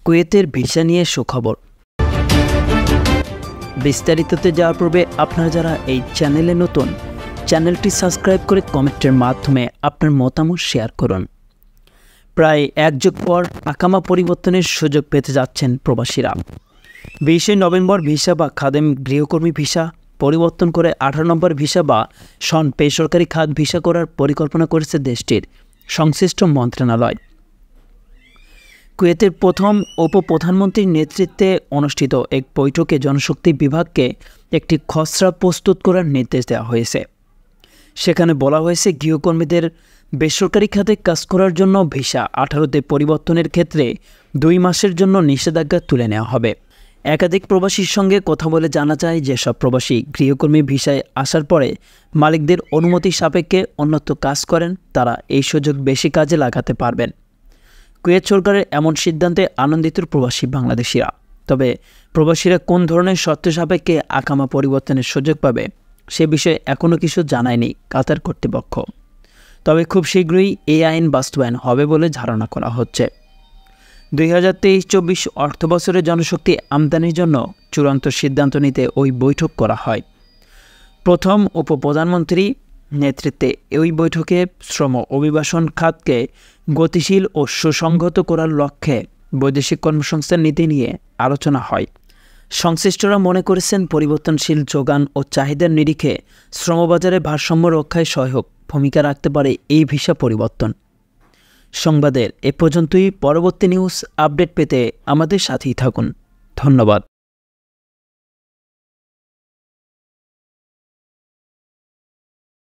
কুয়েতের ভিসা নিয়ে সুখবর। বিস্তারিততে যাওয়ার পূর্বে আপনারা যারা এই চ্যানেলে নতুন, চ্যানেলটি সাবস্ক্রাইব করে কমেন্টের মাধ্যমে আপনার মতামত শেয়ার করুন। প্রায় এক যুগ পর আকামা পরিবর্তনের সুযোগ পেতে যাচ্ছেন প্রবাসীরা। 20 নভেম্বর ভিসা বা খাদেম গৃহকর্মী ভিসা পরিবর্তন করে 18 নম্বর ভিসা বা বেসরকারি খাত ভিসা করার পরিকল্পনা করেছে দেশটির সংশ্লিষ্ট মন্ত্রণালয়। কুয়েতের প্রথম উপপ্রধানমন্ত্রীর নেতৃত্বে অনুষ্ঠিত এক বৈঠকে জনশক্তি বিভাগকে একটি খসড়া প্রস্তুত করার নির্দেশ দেওয়া হয়েছে। সেখানে বলা হয়েছে, গৃহকর্মীদের বেসরকারি খাতে কাজ করার জন্য ভিসা 18তে পরিবর্তনের ক্ষেত্রে 2 মাসের জন্য নিষেধাজ্ঞা তুলে নেওয়া হবে। একাধিক প্রবাসীর সঙ্গে কথা বলে জানা যায়, যেসব প্রবাসী গৃহকর্মী ভিসায় আসার পরে মালিকদের অনুমতি সাপেক্ষে অন্যত্র কাজ করেন, তারা এই সুযোগ বেশি কাজে লাগাতে পারবেন। কুয়েত সরকারের এমন সিদ্ধান্তে আনন্দিত প্রবাসী বাংলাদেশিরা। তবে প্রবাসীরা কোন ধরনের শর্ত সাপেক্ষে আকামা পরিবর্তনের সুযোগ পাবে সে বিষয়ে এখনও কিছু জানায়নি কাতার কর্তৃপক্ষ। তবে খুব শীঘ্রই এই আইন বাস্তবায়ন হবে বলে ধারণা করা হচ্ছে। 2023-24 অর্থবছরে জনশক্তি আমদানির জন্য চূড়ান্ত সিদ্ধান্ত নিতে ওই বৈঠক করা হয়। প্রথম উপপ্রধানমন্ত্রী নেতৃত্বে ওই বৈঠকে শ্রম অভিবাসন খাতকে গতিশীল ও সুসংহত করার লক্ষ্যে বৈদেশিক কর্মসংস্থান নীতি নিয়ে আলোচনা হয়। সংশ্লিষ্টরা মনে করেছেন, পরিবর্তনশীল যোগান ও চাহিদার নিরিখে শ্রমবাজারে ভারসাম্য রক্ষায় সহায়ক ভূমিকা রাখতে পারে এই ভিসা পরিবর্তন। সংবাদের এ পর্যন্তই। পরবর্তী নিউজ আপডেট পেতে আমাদের সাথেই থাকুন। ধন্যবাদ।